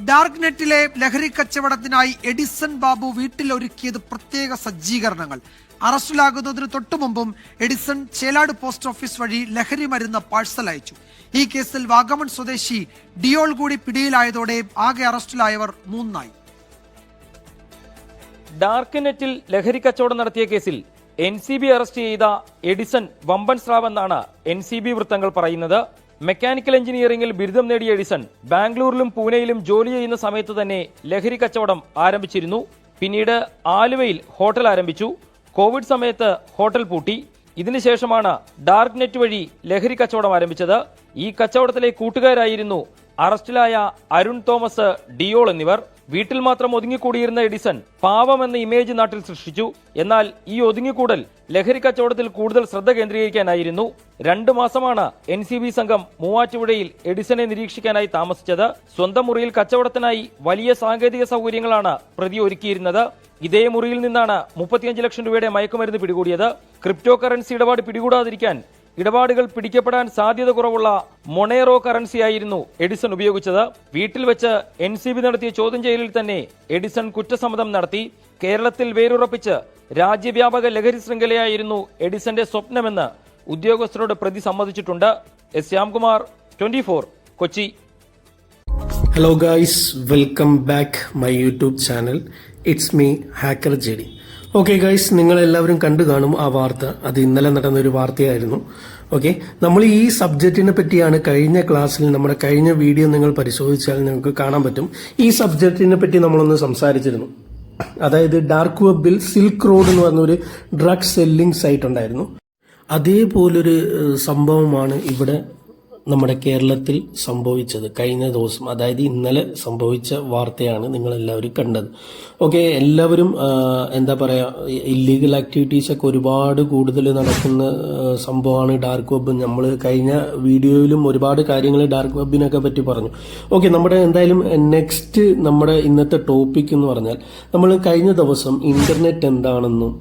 Dark നെറ്റിലെ ലഹരി കച്ചവടത്തിനായി Edison Babu വീട്ടിലൊരുക്കിയത് പ്രത്യേക സജ്ജീകരണങ്ങൾ. അറസ്റ്റിലാകുന്നതിന് തൊട്ടുമുമ്പും എഡിസൺ ചേലാട് പോസ്റ്റ് ഓഫീസ് വഴി ലഹരി മരുന്ന് പാഴ്സൽ അയച്ചു. ഈ കേസിൽ വാഗമൺ സ്വദേശി ഡിയോൾ കൂടി പിടിയിലായതോടെ ആകെ അറസ്റ്റിലായവർ 3 ആയി. ഡാർക്ക് നെറ്റിൽ ലഹരി കച്ചവടം നടത്തിയ കേസിൽ NCB അറസ്റ്റ് ചെയ്ത എഡിസൺ വമ്പൻ സ്രാവെന്നാണ് NCB വൃത്തങ്ങൾ പറയുന്നത്. മെക്കാനിക്കൽ എഞ്ചിനീയറിംഗിൽ ബിരുദം നേടിയ എഡിസൺ ബാംഗ്ലൂരിലും പൂനെയിലും ജോലി ചെയ്യുന്ന സമയത്ത് തന്നെ ലഹരി കച്ചവടം ആരംഭിച്ചിരുന്നു. പിന്നീട് ആലുവയിൽ ഹോട്ടൽ ആരംഭിച്ചു. കോവിഡ് സമയത്ത് ഹോട്ടൽ പൂട്ടി. ഇതിനുശേഷമാണ് ഡാർക്ക് നെറ്റ് വഴി ലഹരി കച്ചവടം ആരംഭിച്ചത്. ഈ കച്ചവടത്തിലെ കൂട്ടുകാരായിരുന്നു അറസ്റ്റിലായ അരുൺ തോമസ്, ഡിയോൾ എന്നിവർ. വീട്ടിൽ മാത്രം ഒതുങ്ങിക്കൂടിയിരുന്ന എഡിസൺ പാവം എന്ന ഇമേജ് നാട്ടിൽ സൃഷ്ടിച്ചു. എന്നാൽ ഈ ഒതുങ്ങിക്കൂടൽ ലഹരി കച്ചവടത്തിൽ കൂടുതൽ ശ്രദ്ധ കേന്ദ്രീകരിക്കാനായിരുന്നു. 2 മാസമാണ് NCB സംഘം മൂവാറ്റുപുഴയിൽ എഡിസനെ നിരീക്ഷിക്കാനായി താമസിച്ചത്. സ്വന്തം മുറിയിൽ കച്ചവടത്തിനായി വലിയ സാങ്കേതിക സൗകര്യങ്ങളാണ് പ്രതി ഒരുക്കിയിരുന്നത്. ഇതേ മുറിയിൽ നിന്നാണ് 35 ലക്ഷം രൂപയുടെ മയക്കുമരുന്ന് പിടികൂടിയത്. ക്രിപ്റ്റോ കറൻസി ഇടപാട് പിടികൂടാതിരിക്കാൻ ഇടപാടുകൾ പിടിക്കപ്പെടാൻ സാധ്യത കുറവുള്ള മൊണേറോ കറൻസി ആയിരുന്നു എഡിസൺ ഉപയോഗിച്ചത്. വീട്ടിൽ വെച്ച് NCB നടത്തിയ ചോദ്യം ചെയ്യലിൽ തന്നെ എഡിസൺ കുറ്റസമ്മതം നടത്തി. കേരളത്തിൽ വേരുറപ്പിച്ച് രാജ്യവ്യാപക ലഹരി ശൃംഖലയായിരുന്നു എഡിസന്റെ സ്വപ്നമെന്ന് ഉദ്യോഗസ്ഥരോട് പ്രതി സമ്മതിച്ചിട്ടുണ്ട്. S. Shyamkumar, 24, Kochi. Hello guys, welcome back my YouTube channel. It's me hacker JD. Okay guys, നിങ്ങളെല്ലാവരും കണ്ടു കാണും ആ വാർത്ത. അത് ഇന്നലെ നടന്ന ഒരു വാർത്തയായിരുന്നു. ഓക്കെ, നമ്മൾ ഈ സബ്ജക്റ്റിനെ പറ്റിയാണ് കഴിഞ്ഞ ക്ലാസ്സിൽ, നമ്മുടെ കഴിഞ്ഞ വീഡിയോ നിങ്ങൾ പരിശോധിച്ചാൽ നിങ്ങൾക്ക് കാണാൻ പറ്റും. ഈ സബ്ജക്റ്റിനെ പറ്റി നമ്മളൊന്ന് സംസാരിച്ചിരുന്നു. അതായത് ഡാർക്ക് വെബിൽ സിൽക്ക് റോഡ് എന്ന് പറഞ്ഞൊരു ഡ്രഗ് സെല്ലിംഗ് സൈറ്റ് ഉണ്ടായിരുന്നു. അതേപോലൊരു സംഭവമാണ് ഇവിടെ നമ്മുടെ കേരളത്തിൽ സംഭവിച്ചത് കഴിഞ്ഞ ദിവസം. അതായത് ഇന്നലെ സംഭവിച്ച വാർത്തയാണ് നിങ്ങളെല്ലാവരും കണ്ടത്. ഓക്കെ, എല്ലാവരും എന്താ പറയുക, ഇല്ലീഗൽ ആക്ടിവിറ്റീസൊക്കെ ഒരുപാട് കൂടുതൽ നടക്കുന്ന സംഭവമാണ് ഡാർക്ക് വെബ്. നമ്മൾ കഴിഞ്ഞ വീഡിയോയിലും ഒരുപാട് കാര്യങ്ങൾ ഡാർക്ക് വെബിനൊക്കെ പറ്റി പറഞ്ഞു. ഓക്കെ, നമ്മുടെ എന്തായാലും നെക്സ്റ്റ് നമ്മുടെ ഇന്നത്തെ ടോപ്പിക് എന്ന് പറഞ്ഞാൽ, നമ്മൾ കഴിഞ്ഞ ദിവസം ഇന്റർനെറ്റ് എന്താണെന്നും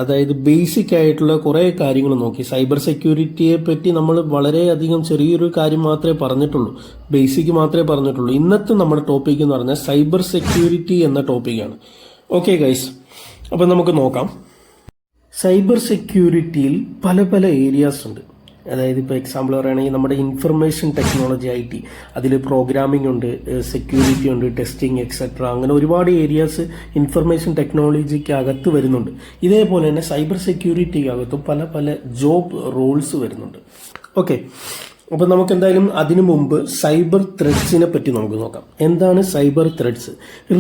അതായത് ബേസിക് ആയിട്ടുള്ള കുറേ കാര്യങ്ങൾ നോക്കി. സൈബർ സെക്യൂരിറ്റിയെ പറ്റി നമ്മൾ വളരെയധികം ചെറിയൊരു കാര്യം മാത്രമേ പറഞ്ഞിട്ടുള്ളൂ, ബേസിക് മാത്രമേ പറഞ്ഞിട്ടുള്ളൂ. ഇന്നത്തെ നമ്മുടെ ടോപ്പിക് എന്ന് പറഞ്ഞാൽ സൈബർ സെക്യൂരിറ്റി എന്ന ടോപ്പിക്കാണ്. ഓക്കെ ഗൈസ്, അപ്പം നമുക്ക് നോക്കാം. സൈബർ സെക്യൂരിറ്റിയിൽ പല പല ഏരിയാസ് ഉണ്ട്. അതായത് ഇപ്പോൾ എക്സാമ്പിൾ പറയുകയാണെങ്കിൽ നമ്മുടെ ഇൻഫർമേഷൻ ടെക്നോളജി IT, അതിൽ പ്രോഗ്രാമിംഗ് ഉണ്ട്, സെക്യൂരിറ്റി ഉണ്ട്, ടെസ്റ്റിംഗ് എക്സെട്ര. അങ്ങനെ ഒരുപാട് ഏരിയാസ് ഇൻഫർമേഷൻ ടെക്നോളജിക്ക് അകത്ത് വരുന്നുണ്ട്. ഇതേപോലെ തന്നെ സൈബർ സെക്യൂരിറ്റിക്ക് അകത്തും പല പല ജോബ് റോൾസ് വരുന്നുണ്ട്. ഓക്കെ, അപ്പോൾ നമുക്ക് എന്തായാലും അതിനു മുമ്പ് സൈബർ ത്രെഡ്സിനെ പറ്റി നമുക്ക് നോക്കാം. എന്താണ് സൈബർ ത്രെഡ്സ്?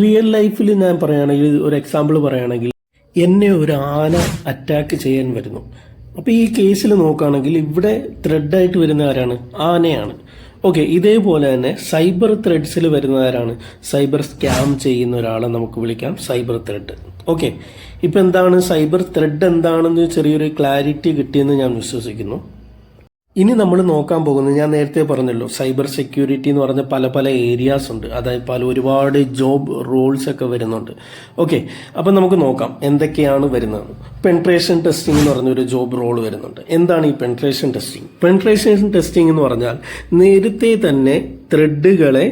റിയൽ ലൈഫിൽ ഞാൻ പറയുകയാണെങ്കിൽ, ഒരു എക്സാമ്പിൾ പറയുകയാണെങ്കിൽ, എന്നെ ഒരു ആന അറ്റാക്ക് ചെയ്യാൻ വരുന്നു. അപ്പോൾ ഈ കേസിൽ നോക്കുകയാണെങ്കിൽ ഇവിടെ ത്രെഡായിട്ട് വരുന്ന ആരാണ്? ആനയാണ്. ഓക്കെ, ഇതേപോലെ തന്നെ സൈബർ ത്രെഡ്സിൽ വരുന്ന ആരാണ്? സൈബർ സ്കാം ചെയ്യുന്ന ഒരാളെ നമുക്ക് വിളിക്കാം സൈബർ ത്രെഡ്. ഓക്കെ, ഇപ്പം എന്താണ് സൈബർ ത്രെഡ് എന്താണെന്ന് ചെറിയൊരു ക്ലാരിറ്റി കിട്ടിയെന്ന് ഞാൻ വിശ്വസിക്കുന്നു. ഇനി നമ്മൾ നോക്കാൻ പോകുന്നത്, ഞാൻ നേരത്തെ പറഞ്ഞല്ലോ, സൈബർ സെക്യൂരിറ്റി എന്ന് പറഞ്ഞ പല പല ഏരിയാസ് ഉണ്ട്. അതായത് ഒരുപാട് ജോബ് റോൾസ് ഒക്കെ വരുന്നുണ്ട്. ഓക്കെ, അപ്പം നമുക്ക് നോക്കാം എന്തൊക്കെയാണ് വരുന്നത്. പെൻട്രേഷൻ ടെസ്റ്റിംഗ് എന്ന് പറഞ്ഞൊരു ജോബ് റോൾ വരുന്നുണ്ട്. എന്താണ് ഈ പെൻട്രേഷൻ ടെസ്റ്റിംഗ്? പെൻട്രേഷൻ ടെസ്റ്റിംഗ് എന്ന് പറഞ്ഞാൽ നേരത്തെ തന്നെ ത്രെഡുകളെ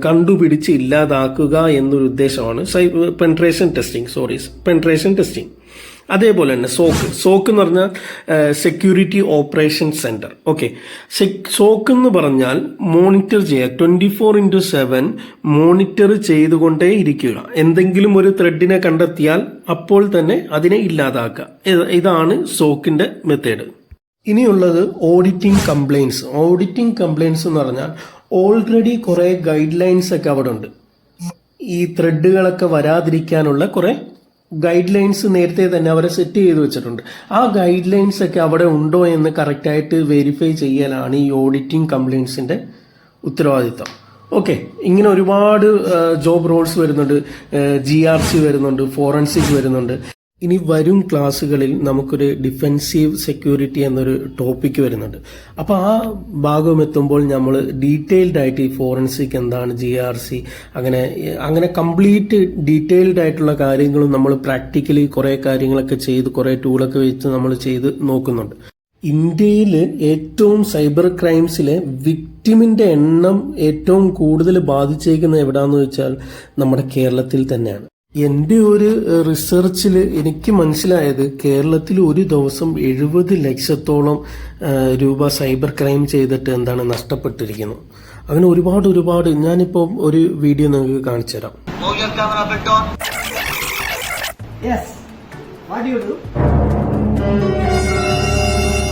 കണ്ടുപിടിച്ച് ഇല്ലാതാക്കുക എന്നൊരു ഉദ്ദേശമാണ് പെൻട്രേഷൻ ടെസ്റ്റിംഗ്. അതേപോലെ തന്നെ സോക്ക് എന്ന് പറഞ്ഞാൽ security operation centre. Okay, soak എന്ന് പറഞ്ഞാൽ മോണിറ്റർ ചെയ്യുക, 24/7 മോണിറ്റർ ചെയ്തുകൊണ്ടേ ഇരിക്കുക. എന്തെങ്കിലും ഒരു ത്രെഡിനെ കണ്ടെത്തിയാൽ അപ്പോൾ തന്നെ അതിനെ ഇല്ലാതാക്കുക. ഇതാണ് സോക്കിന്റെ മെത്തേഡ്. ഇനിയുള്ളത് ഓഡിറ്റിംഗ് കംപ്ലയിൻസ് എന്ന് പറഞ്ഞാൽ ഓൾറെഡി കുറെ ഗൈഡ് ലൈൻസ് ഒക്കെ അവിടെ ഉണ്ട്. ഈ ത്രെഡുകളൊക്കെ വരാതിരിക്കാനുള്ള കുറെ ഗൈഡ് ലൈൻസ് നേരത്തെ തന്നെ അവരെ സെറ്റ് ചെയ്ത് വെച്ചിട്ടുണ്ട്. ആ ഗൈഡ് ലൈൻസ് ഒക്കെ അവിടെ ഉണ്ടോ എന്ന് കറക്റ്റായിട്ട് വെരിഫൈ ചെയ്യലാണ് ഈ ഓഡിറ്റിംഗ് കംപ്ലയിൻസിന്റെ ഉത്തരവാദിത്തം. ഓക്കെ, ഇങ്ങനെ ഒരുപാട് ജോബ് റോൾസ് വരുന്നുണ്ട്. GRC വരുന്നുണ്ട്, ഫോറൻസിക് വരുന്നുണ്ട്. ഇനി വരും ക്ലാസ്സുകളിൽ നമുക്കൊരു ഡിഫെൻസീവ് സെക്യൂരിറ്റി എന്നൊരു ടോപ്പിക്ക് വരുന്നുണ്ട്. അപ്പോൾ ആ ഭാഗം എത്തുമ്പോൾ നമ്മൾ ഡീറ്റെയിൽഡ് ആയിട്ട് ഈ ഫോറൻസിക് എന്താണ്, GRC, അങ്ങനെ കംപ്ലീറ്റ് ഡീറ്റെയിൽഡ് ആയിട്ടുള്ള കാര്യങ്ങളും നമ്മൾ പ്രാക്ടിക്കലി കുറേ കാര്യങ്ങളൊക്കെ ചെയ്ത് കുറേ ടൂളൊക്കെ വെച്ച് നമ്മൾ ചെയ്ത് നോക്കുന്നുണ്ട്. ഇന്ത്യയിൽ ഏറ്റവും സൈബർ ക്രൈംസിലെ വിക്ടിമിന്റെ എണ്ണം ഏറ്റവും കൂടുതൽ ബാധിച്ചേക്കുന്നത് എവിടാന്ന് വെച്ചാൽ നമ്മുടെ കേരളത്തിൽ തന്നെയാണ്. എൻ്റെ ഒരു റിസർച്ചിൽ എനിക്ക് മനസ്സിലായത് കേരളത്തിൽ ഒരു ദിവസം 70 ലക്ഷത്തോളം രൂപ സൈബർ ക്രൈം ചെയ്തിട്ട് എന്താണ് നഷ്ടപ്പെട്ടിരിക്കുന്നു. അങ്ങനെ ഒരുപാട് ഞാനിപ്പോൾ ഒരു വീഡിയോ നിങ്ങൾക്ക് കാണിച്ചു തരാം. Yes. What do you do?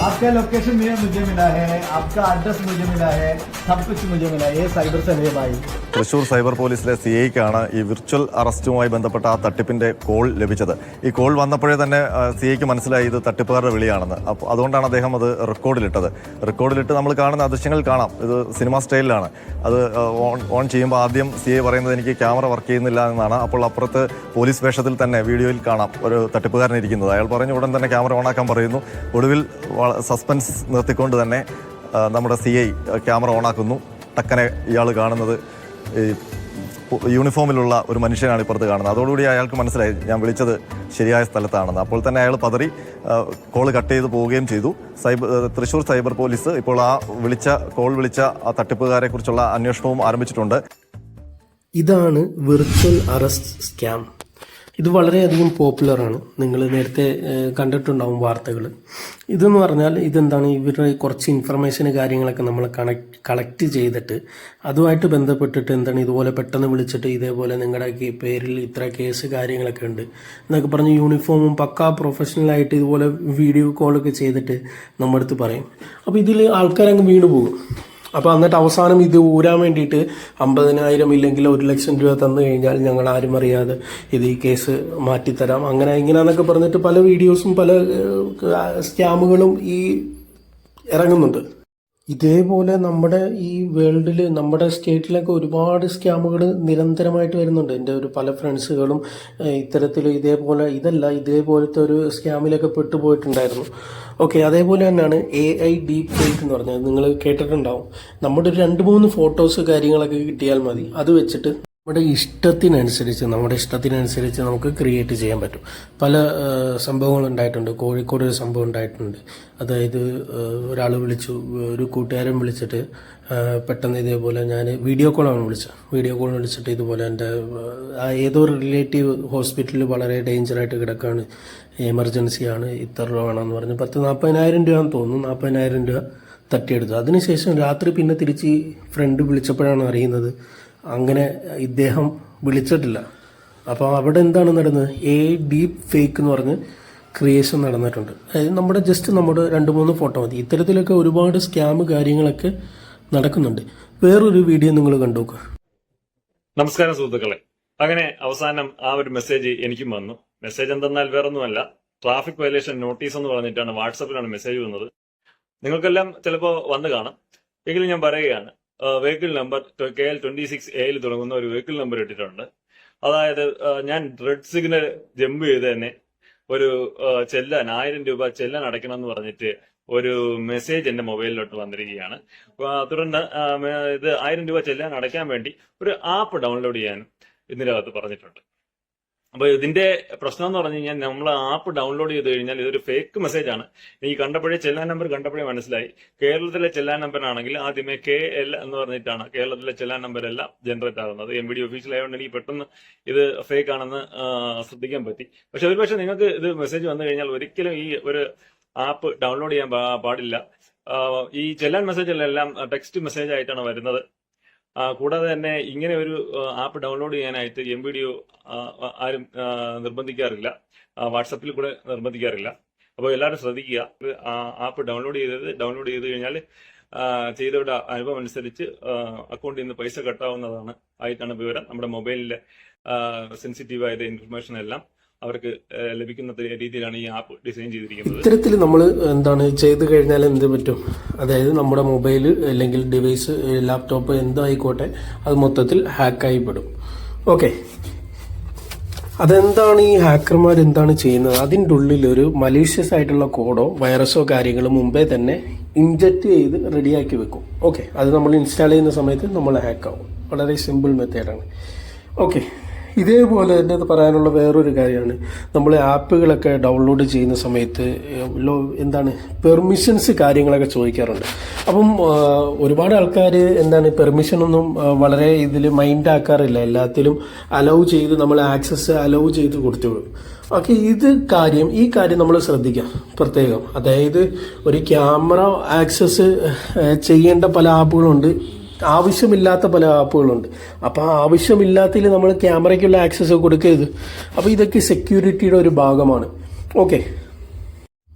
आपका लोकेशन मुझे मिला है, आपका एड्रेस मुझे मिला है, सब कुछ मुझे मिला है. ये साइबर सेल है भाई. തൃശൂർ സൈബർ പോലീസിലെ CIക്കാണ് ഈ വിർച്വൽ അറസ്റ്റുമായി ബന്ധപ്പെട്ട ആ തട്ടിപ്പിന്റെ കോൾ ലഭിച്ചത്. ഈ കോൾ വന്നപ്പോഴേ തന്നെ CIക്ക് മനസ്സിലായി ഇത് തട്ടിപ്പുകാരുടെ വിളിയാണെന്ന്. അപ്പോൾ അതുകൊണ്ടാണ് അദ്ദേഹം അത് റെക്കോർഡിലിട്ട് നമ്മൾ കാണുന്ന ദൃശ്യങ്ങൾ കാണാം. ഇത് സിനിമ സ്റ്റൈലിലാണ്. അത് ഓൺ ചെയ്യുമ്പോൾ ആദ്യം CI പറയുന്നത് എനിക്ക് ക്യാമറ വർക്ക് ചെയ്യുന്നില്ല എന്നാണ്. അപ്പോൾ അപ്പുറത്ത് പോലീസ് വേഷത്തിൽ തന്നെ വീഡിയോയിൽ കാണാം ഒരു തട്ടിപ്പുകാരൻ ഇരിക്കുന്നത്. അയാൾ പറഞ്ഞ ഉടൻ തന്നെ ക്യാമറ ഓണാക്കാൻ പറയുന്നു. ഒടുവിൽ സസ്പെൻസ് നിർത്തിക്കൊണ്ട് തന്നെ നമ്മുടെ CI ക്യാമറ ഓണാക്കുന്നു. ടക്കനെ ഇയാൾ കാണുന്നത് ഈ യൂണിഫോമിലുള്ള ഒരു മനുഷ്യനാണ് ഇപ്പുറത്ത് കാണുന്നത്. അതോടുകൂടി അയാൾക്ക് മനസ്സിലായി ഞാൻ വിളിച്ചത് ശരിയായ സ്ഥലത്താണെന്ന്. അപ്പോൾ തന്നെ അയാൾ പതറി കോൾ കട്ട് ചെയ്ത് പോവുകയും ചെയ്തു. തൃശൂർ സൈബർ പോലീസ് ഇപ്പോൾ ആ കോൾ വിളിച്ച ആ തട്ടിപ്പുകാരെ കുറിച്ചുള്ള അന്വേഷണവും ആരംഭിച്ചിട്ടുണ്ട്. ഇതാണ് വിർച്വൽ അറസ്റ്റ് സ്കാം. ഇത് വളരെയധികം പോപ്പുലറാണ്. നിങ്ങൾ നേരത്തെ കണ്ടിട്ടുണ്ടാവും വാർത്തകൾ. ഇതെന്ന് പറഞ്ഞാൽ ഇതെന്താണ്, ഇവരുടെ കുറച്ച് ഇൻഫർമേഷൻ കാര്യങ്ങളൊക്കെ നമ്മൾ കളക്ട് ചെയ്തിട്ട് അതുമായിട്ട് ബന്ധപ്പെട്ടിട്ട് എന്താണ് ഇതുപോലെ പെട്ടെന്ന് വിളിച്ചിട്ട് ഇതേപോലെ നിങ്ങളുടെ പേരിൽ ഇത്ര കേസ് കാര്യങ്ങളൊക്കെ ഉണ്ട് എന്നൊക്കെ പറഞ്ഞ് യൂണിഫോമും പക്കാ പ്രൊഫഷണലായിട്ട് ഇതുപോലെ വീഡിയോ കോളൊക്കെ ചെയ്തിട്ട് നമ്മുടെ അടുത്ത് പറയും. അപ്പോൾ ഇതിൽ ആൾക്കാരങ്ങ് വീണു പോകും. അപ്പോൾ എന്നിട്ട് അവസാനം ഇത് ഊരാൻ വേണ്ടിയിട്ട് 50,000 ഇല്ലെങ്കിൽ 1,00,000 രൂപ തന്നു കഴിഞ്ഞാൽ ഞങ്ങൾ ആരും അറിയാതെ ഇത് ഈ കേസ് മാറ്റിത്തരാം അങ്ങനെ ഇങ്ങനെയെന്നൊക്കെ പറഞ്ഞിട്ട് പല വീഡിയോസും പല സ്കാമുകളും ഈ ഇറങ്ങുന്നുണ്ട്. ഇതേപോലെ നമ്മുടെ ഈ വേൾഡിൽ നമ്മുടെ സ്റ്റേറ്റിലൊക്കെ ഒരുപാട് സ്കാമുകൾ നിരന്തരമായിട്ട് വരുന്നുണ്ട്. എൻ്റെ ഒരു പല ഫ്രണ്ട്സുകളും ഇത്തരത്തിൽ ഇതേപോലത്തെ ഒരു സ്കാമിലൊക്കെ പെട്ടുപോയിട്ടുണ്ടായിരുന്നു. ഓക്കെ, അതേപോലെ തന്നെയാണ് AI ഡീപ് ഫേക്ക് എന്ന് പറഞ്ഞത്. നിങ്ങൾ കേട്ടിട്ടുണ്ടാവും. നമ്മുടെ ഒരു 2-3 ഫോട്ടോസ് കാര്യങ്ങളൊക്കെ കിട്ടിയാൽ മതി. അത് വെച്ചിട്ട് നമ്മുടെ ഇഷ്ടത്തിനനുസരിച്ച് നമുക്ക് ക്രിയേറ്റ് ചെയ്യാൻ പറ്റും. പല സംഭവങ്ങൾ ഉണ്ടായിട്ടുണ്ട്. കോഴിക്കോട് ഒരു സംഭവം ഉണ്ടായിട്ടുണ്ട്. അതായത് ഒരാൾ ഒരു കൂട്ടുകാരൻ വിളിച്ചിട്ട് പെട്ടെന്ന് ഇതേപോലെ ഞാൻ വീഡിയോ കോൾ വിളിച്ചിട്ട് ഇതുപോലെ എൻ്റെ ഏതോ റിലേറ്റീവ് ഹോസ്പിറ്റലിൽ വളരെ ഡേഞ്ചറായിട്ട് കിടക്കുകയാണ്, എമർജൻസിയാണ്, ഇത്ര രൂപ വേണമെന്ന് പറഞ്ഞ് 40,000 രൂപയെന്ന് തോന്നുന്നു. 40,000 രൂപ തട്ടിയെടുത്തു. അതിനുശേഷം രാത്രി പിന്നെ തിരിച്ച് ഫ്രണ്ട് വിളിച്ചപ്പോഴാണ് അറിയുന്നത് അങ്ങനെ ഇദ്ദേഹം വിളിച്ചിട്ടില്ല. അപ്പോൾ അവിടെ എന്താണ് നടന്നത്, ഡീപ് ഫേക്ക് എന്ന് പറഞ്ഞ് ക്രിയേഷൻ നടന്നിട്ടുണ്ട്. അതായത് നമ്മുടെ 2-3 ഫോട്ടോ മതി. ഇത്തരത്തിലൊക്കെ ഒരുപാട് സ്കാം കാര്യങ്ങളൊക്കെ നടക്കുന്നുണ്ട്. വേറൊരു വീഡിയോ നിങ്ങൾ കണ്ടു നോക്കുക. നമസ്കാരം സുഹൃത്തുക്കളെ. അങ്ങനെ അവസാനം ആ ഒരു മെസ്സേജ് എനിക്കും വന്നു. മെസ്സേജ് എന്തെന്നാൽ വേറൊന്നുമല്ല, ട്രാഫിക് വയലേഷൻ നോട്ടീസ് എന്ന് പറഞ്ഞിട്ടാണ് വാട്സപ്പിലാണ് മെസ്സേജ് വന്നത്. നിങ്ങൾക്കെല്ലാം ചിലപ്പോൾ വന്ന് കാണാം. എങ്കിലും ഞാൻ പറയുകയാണ്, വെഹിക്കിൾ നമ്പർ KL 26A തുടങ്ങുന്ന ഒരു വെഹിക്കിൾ നമ്പർ ഇട്ടിട്ടുണ്ട്. അതായത് ഞാൻ റെഡ് സിഗ്നൽ ജമ്പ് ചെയ്ത് തന്നെ ഒരു 1000 രൂപ ചെല്ലാൻ അടയ്ക്കണം എന്ന് പറഞ്ഞിട്ട് ഒരു മെസ്സേജ് എന്റെ മൊബൈലിലോട്ട് വന്നിരിക്കുകയാണ്. തുടർന്ന് ഇത് 1000 രൂപ ചെല്ലാൻ അടയ്ക്കാൻ വേണ്ടി ഒരു ആപ്പ് ഡൗൺലോഡ് ചെയ്യാനും ഇതിനകത്ത് പറഞ്ഞിട്ടുണ്ട്. അപ്പൊ ഇതിന്റെ പ്രശ്നം എന്ന് പറഞ്ഞു കഴിഞ്ഞാൽ നമ്മൾ ആപ്പ് ഡൗൺലോഡ് ചെയ്ത് കഴിഞ്ഞാൽ ഇതൊരു ഫേക്ക് മെസ്സേജ് ആണ്. എനിക്ക് കണ്ടപ്പോഴേ ചെല്ലാൻ നമ്പർ കണ്ടപ്പോഴേ മനസ്സിലായി. കേരളത്തിലെ ചെല്ലാൻ നമ്പർ ആണെങ്കിൽ ആദ്യമേ KL എന്ന് പറഞ്ഞിട്ടാണ് കേരളത്തിലെ ചെല്ലാൻ നമ്പർ എല്ലാം ജനറേറ്റ് ആകുന്നത്. MVD ഒഫീഷ്യൽ ആയതുകൊണ്ട് എനിക്ക് പെട്ടെന്ന് ഇത് ഫേക്ക് ആണെന്ന് ശ്രദ്ധിക്കാൻ പറ്റി. പക്ഷെ ഒരുപക്ഷെ നിങ്ങൾക്ക് ഇത് മെസ്സേജ് വന്നു കഴിഞ്ഞാൽ ഒരിക്കലും ഈ ഒരു ആപ്പ് ഡൗൺലോഡ് ചെയ്യാൻ പാടില്ല. ഈ ചെല്ലാൻ മെസ്സേജിലെല്ലാം ടെക്സ്റ്റ് മെസ്സേജ് ആയിട്ടാണ് വരുന്നത്. കൂടാതെ തന്നെ ഇങ്ങനെ ഒരു ആപ്പ് ഡൗൺലോഡ് ചെയ്യാനായിട്ട് MVDO ആരും നിർബന്ധിക്കാറില്ല, വാട്സപ്പിൽ കൂടെ നിർബന്ധിക്കാറില്ല. അപ്പോൾ എല്ലാവരും ശ്രദ്ധിക്കുക. ആപ്പ് ഡൗൺലോഡ് ചെയ്ത് കഴിഞ്ഞാൽ ചെയ്തവരുടെ അനുഭവം അനുസരിച്ച് അക്കൗണ്ടിൽ നിന്ന് പൈസ കട്ടാവുന്നതാണ് ആയിട്ടാണ് വിവരം. നമ്മുടെ മൊബൈലിലെ സെൻസിറ്റീവായ ഇൻഫർമേഷൻ എല്ലാം അവർക്ക് ലഭിക്കുന്ന രീതിയിലാണ് ഈ ആപ്പ് ഡിസൈൻ ചെയ്തിരിക്കുന്നത്. ഇത്തരത്തിൽ നമ്മൾ ചെയ്ത് കഴിഞ്ഞാൽ എന്ത് പറ്റും, അതായത് നമ്മുടെ മൊബൈൽ അല്ലെങ്കിൽ ഡിവൈസ് ലാപ്ടോപ്പ് എന്തായിക്കോട്ടെ അത് മൊത്തത്തിൽ ഹാക്കായി പെടും. ഓക്കെ, അതെന്താണ് ഈ ഹാക്കർമാർ എന്താണ് ചെയ്യുന്നത്, അതിൻ്റെ ഉള്ളിൽ ഒരു മലീഷ്യസ് ആയിട്ടുള്ള കോഡോ വൈറസോ കാര്യങ്ങളോ മുമ്പേ തന്നെ ഇൻജക്റ്റ് ചെയ്ത് റെഡിയാക്കി വെക്കും. ഓക്കെ, അത് നമ്മൾ ഇൻസ്റ്റാൾ ചെയ്യുന്ന സമയത്ത് നമ്മൾ ഹാക്കാവും. വളരെ സിമ്പിൾ മെത്തേഡാണ്. ഓക്കെ, ഇതേപോലെ തന്നെ അത് പറയാനുള്ള വേറൊരു കാര്യമാണ്, നമ്മൾ ആപ്പുകളൊക്കെ ഡൗൺലോഡ് ചെയ്യുന്ന സമയത്ത് എന്താണ് പെർമിഷൻസ് കാര്യങ്ങളൊക്കെ ചോദിക്കാറുണ്ട്. അപ്പം ഒരുപാട് ആൾക്കാർ എന്താണ് പെർമിഷനൊന്നും വളരെ ഇതിൽ മൈൻഡ് ആക്കാറില്ല, എല്ലാത്തിലും അലൗ ചെയ്ത് നമ്മൾ ആക്സസ് അലൗ ചെയ്ത് കൊടുത്തു വിടും. ഓക്കെ, ഈ കാര്യം നമ്മൾ ശ്രദ്ധിക്കാം പ്രത്യേകം. അതായത് ഒരു ക്യാമറ ആക്സസ് ചെയ്യേണ്ട പല ആപ്പുകളുണ്ട്, ആവശ്യമില്ലാത്ത പല ആപ്പുകളുണ്ട്. അപ്പോൾ ആ ആവശ്യമില്ലാത്തതിൽ നമ്മൾ ക്യാമറയ്ക്കുള്ള ആക്സസ് കൊടുക്കരുത്. അപ്പോൾ ഇതൊക്കെ സെക്യൂരിറ്റിയുടെ ഒരു ഭാഗമാണ്. ഓക്കെ,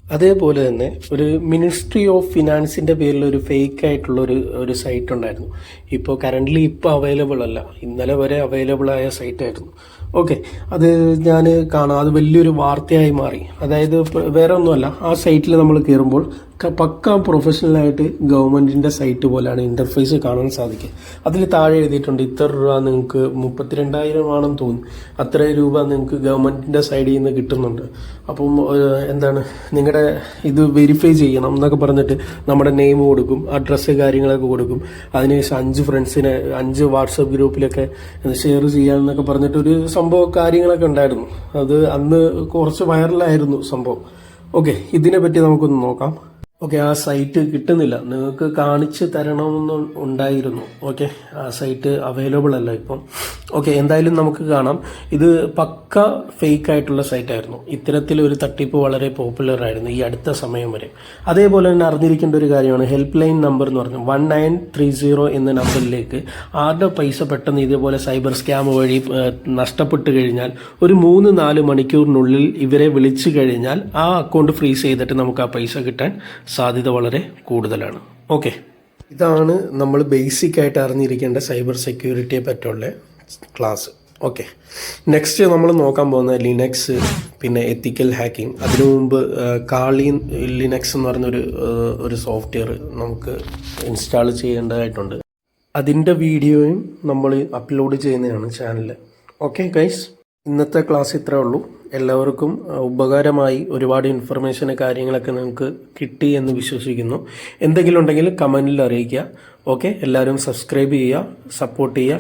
അതേപോലെ തന്നെ ഒരു മിനിസ്ട്രി ഓഫ് ഫിനാൻസിൻ്റെ പേരിൽ ഒരു ഫേക്ക് ആയിട്ടുള്ള ഒരു സൈറ്റ് ഉണ്ടായിരുന്നു. ഇപ്പോൾ കറൻ്റ്ലി അവൈലബിൾ അല്ല, ഇന്നലെ വരെ അവൈലബിൾ ആയ സൈറ്റായിരുന്നു. ഓക്കെ, അത് ഞാൻ കാണാം, അത് വലിയൊരു വാർത്തയായി മാറി. അതായത് വേറെ ഒന്നുമല്ല, ആ സൈറ്റിൽ നമ്മൾ കയറുമ്പോൾ പക്ക പ്രൊഫഷണലായിട്ട് ഗവൺമെൻറ്റിൻ്റെ സൈറ്റ് പോലെയാണ് ഇൻ്റർഫേസ് കാണാൻ സാധിക്കുക. അതിൽ താഴെ എഴുതിയിട്ടുണ്ട് ഇത്ര രൂപ നിങ്ങൾക്ക് 32,000 ആണെന്ന് തോന്നുന്നു, അത്ര രൂപ നിങ്ങൾക്ക് ഗവൺമെൻറ്റിൻ്റെ സൈഡിൽ നിന്ന് കിട്ടുന്നുണ്ട്. അപ്പം എന്താണ് നിങ്ങളുടെ ഇത് വെരിഫൈ ചെയ്യണം എന്നൊക്കെ പറഞ്ഞിട്ട് നമ്മുടെ നെയിം കൊടുക്കും, അഡ്രസ്സ് കാര്യങ്ങളൊക്കെ കൊടുക്കും. അതിനുശേഷം 5 ഫ്രണ്ട്സിനെ 5 വാട്സപ്പ് ഗ്രൂപ്പിലൊക്കെ ഷെയർ ചെയ്യാമെന്നൊക്കെ പറഞ്ഞിട്ടൊരു സംഭവം കാര്യങ്ങളൊക്കെ ഉണ്ടായിരുന്നു. അത് അന്ന് കുറച്ച് വൈറലായിരുന്നു സംഭവം. ഓക്കെ, ഇതിനെപ്പറ്റി നമുക്കൊന്ന് നോക്കാം. ഓക്കെ, ആ സൈറ്റ് കിട്ടുന്നില്ല, നിങ്ങൾക്ക് കാണിച്ച് തരണമെന്ന് ഉണ്ടായിരുന്നു. ഓക്കെ, ആ സൈറ്റ് അവൈലബിൾ അല്ല ഇപ്പം. ഓക്കെ, എന്തായാലും നമുക്ക് കാണാം, ഇത് പക്ക ഫേക്ക് ആയിട്ടുള്ള സൈറ്റായിരുന്നു. ഇത്തരത്തിലൊരു തട്ടിപ്പ് വളരെ പോപ്പുലർ ആയിരുന്നു ഈ അടുത്ത സമയം വരെ. അതേപോലെ തന്നെ അറിഞ്ഞിരിക്കേണ്ട ഒരു കാര്യമാണ് ഹെൽപ്പ് ലൈൻ നമ്പർ എന്ന് പറഞ്ഞു 1930 എന്ന നമ്പറിലേക്ക് ആരുടെ പൈസ പെട്ടെന്ന് ഇതേപോലെ സൈബർ സ്കാം വഴി നഷ്ടപ്പെട്ട് കഴിഞ്ഞാൽ ഒരു 3-4 മണിക്കൂറിനുള്ളിൽ ഇവരെ വിളിച്ചു കഴിഞ്ഞാൽ ആ അക്കൗണ്ട് ഫ്രീസ് ചെയ്തിട്ട് നമുക്ക് ആ പൈസ കിട്ടാൻ സാധ്യത വളരെ കൂടുതലാണ്. ഓക്കെ, ഇതാണ് നമ്മൾ ബേസിക് ആയിട്ട് അറിഞ്ഞിരിക്കേണ്ട സൈബർ സെക്യൂരിറ്റിയെ പറ്റിയുള്ള ക്ലാസ്. ഓക്കെ, നെക്സ്റ്റ് നമ്മൾ നോക്കാൻ പോകുന്ന ലിനക്സ്, പിന്നെ എത്തിക്കൽ ഹാക്കിംഗ്. അതിനു മുമ്പ് കാളി ലിനക്സ് എന്ന് പറഞ്ഞൊരു സോഫ്റ്റ്വെയർ നമുക്ക് ഇൻസ്റ്റാൾ ചെയ്യേണ്ടതായിട്ടുണ്ട്. അതിൻ്റെ വീഡിയോയും നമ്മൾ അപ്ലോഡ് ചെയ്യുന്നതാണ് ചാനലിൽ. ഓക്കെ ഗൈസ്, ഇന്നത്തെ ക്ലാസ് ഇത്രേ ഉള്ളൂ. എല്ലാവർക്കും ഉപകാരമായി, ഒരുപാട് ഇൻഫർമേഷന് കാര്യങ്ങളൊക്കെ നിങ്ങൾക്ക് കിട്ടി എന്ന് വിശ്വസിക്കുന്നു. എന്തെങ്കിലും ഉണ്ടെങ്കിൽ കമൻറ്റിൽ അറിയിക്കുക. ഓക്കെ, എല്ലാവരും സബ്സ്ക്രൈബ് ചെയ്യുക, സപ്പോർട്ട് ചെയ്യുക.